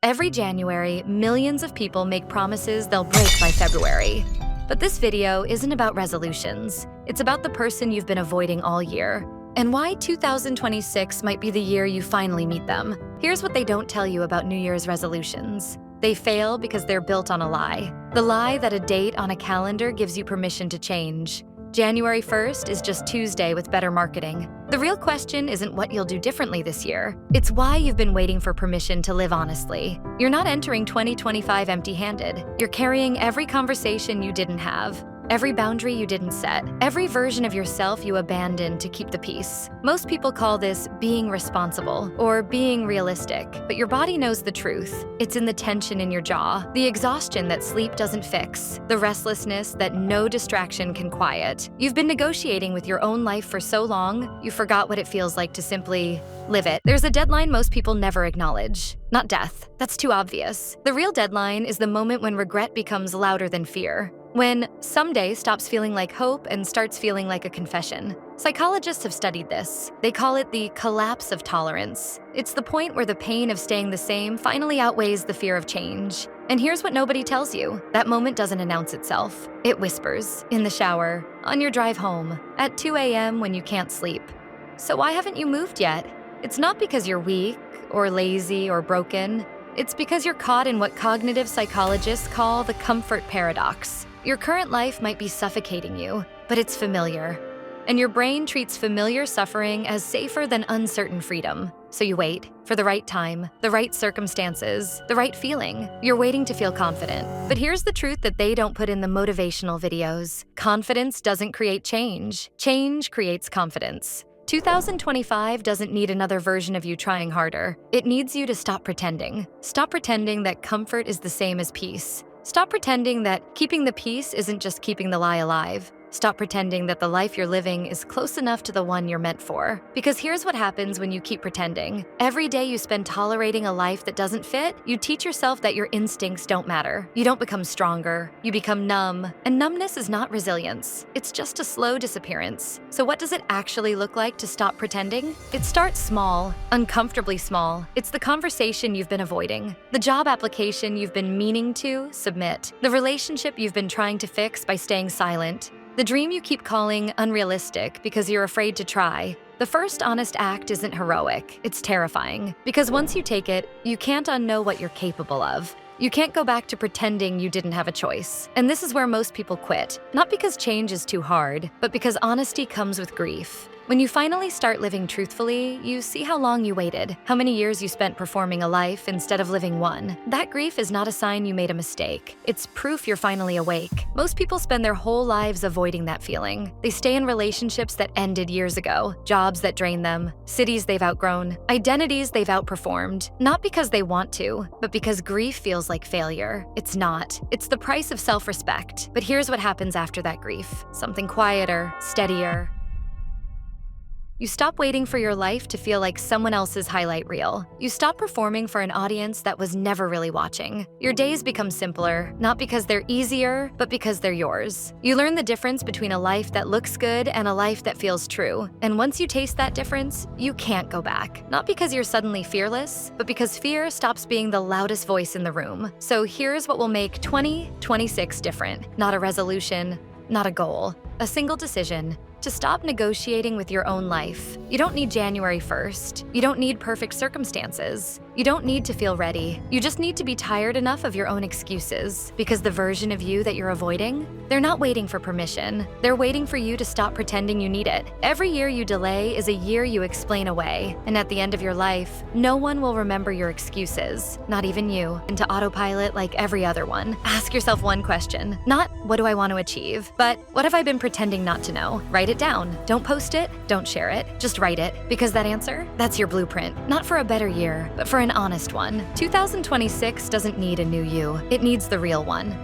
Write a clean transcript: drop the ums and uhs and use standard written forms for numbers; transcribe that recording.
Every January, millions of people make promises they'll break by February. But this video isn't about resolutions. It's about the person you've been avoiding all year, and why 2026 might be the year you finally meet them. Here's what they don't tell you about New Year's resolutions. They fail because they're built on a lie. The lie that a date on a calendar gives you permission to change. January 1st is just Tuesday with better marketing. The real question isn't what you'll do differently this year. It's why you've been waiting for permission to live honestly. You're not entering 2025 empty-handed. You're carrying every conversation you didn't have, every boundary you didn't set, every version of yourself you abandoned to keep the peace. Most people call this being responsible or being realistic, but your body knows the truth. It's in the tension in your jaw, the exhaustion that sleep doesn't fix, the restlessness that no distraction can quiet. You've been negotiating with your own life for so long, you forgot what it feels like to simply live it. There's a deadline most people never acknowledge. Not death. That's too obvious. The real deadline is the moment when regret becomes louder than fear. When someday stops feeling like hope and starts feeling like a confession. Psychologists have studied this. They call it the collapse of tolerance. It's the point where the pain of staying the same finally outweighs the fear of change. And here's what nobody tells you. That moment doesn't announce itself. It whispers, in the shower, on your drive home, at 2 a.m. when you can't sleep. So why haven't you moved yet? It's not because you're weak or lazy or broken. It's because you're caught in what cognitive psychologists call the comfort paradox. Your current life might be suffocating you, but it's familiar. And your brain treats familiar suffering as safer than uncertain freedom. So you wait for the right time, the right circumstances, the right feeling. You're waiting to feel confident. But here's the truth that they don't put in the motivational videos. Confidence doesn't create change. Change creates confidence. 2025 doesn't need another version of you trying harder. It needs you to stop pretending. Stop pretending that comfort is the same as peace. Stop pretending that keeping the peace isn't just keeping the lie alive. Stop pretending that the life you're living is close enough to the one you're meant for. Because here's what happens when you keep pretending. Every day you spend tolerating a life that doesn't fit, you teach yourself that your instincts don't matter. You don't become stronger. You become numb. And numbness is not resilience. It's just a slow disappearance. So what does it actually look like to stop pretending? It starts small, uncomfortably small. It's the conversation you've been avoiding, the job application you've been meaning to submit, the relationship you've been trying to fix by staying silent, the dream you keep calling unrealistic because you're afraid to try. The first honest act isn't heroic, it's terrifying. Because once you take it, you can't unknow what you're capable of. You can't go back to pretending you didn't have a choice. And this is where most people quit. Not because change is too hard, but because honesty comes with grief. When you finally start living truthfully, you see how long you waited, how many years you spent performing a life instead of living one. That grief is not a sign you made a mistake. It's proof you're finally awake. Most people spend their whole lives avoiding that feeling. They stay in relationships that ended years ago, jobs that drain them, cities they've outgrown, identities they've outperformed. Not because they want to, but because grief feels like failure. It's not. It's the price of self-respect. But here's what happens after that grief. Something quieter, steadier. You stop waiting for your life to feel like someone else's highlight reel. You stop performing for an audience that was never really watching. Your days become simpler, not because they're easier, but because they're yours. You learn the difference between a life that looks good and a life that feels true. And once you taste that difference, you can't go back. Not because you're suddenly fearless, but because fear stops being the loudest voice in the room. So here's what will make 2026 different. Not a resolution, not a goal, a single decision. To stop negotiating with your own life. You don't need January 1st. You don't need perfect circumstances. You don't need to feel ready. You just need to be tired enough of your own excuses. Because the version of you that you're avoiding, they're not waiting for permission. They're waiting for you to stop pretending you need it. Every year you delay is a year you explain away. And at the end of your life, no one will remember your excuses. Not even you. Into autopilot like every other one. Ask yourself one question. Not, what do I want to achieve? But, what have I been pretending not to know? Write it down. Don't post it. Don't share it. Just write it. Because that answer, that's your blueprint. Not for a better year, but for an honest one. 2026 doesn't need a new you. It needs the real one.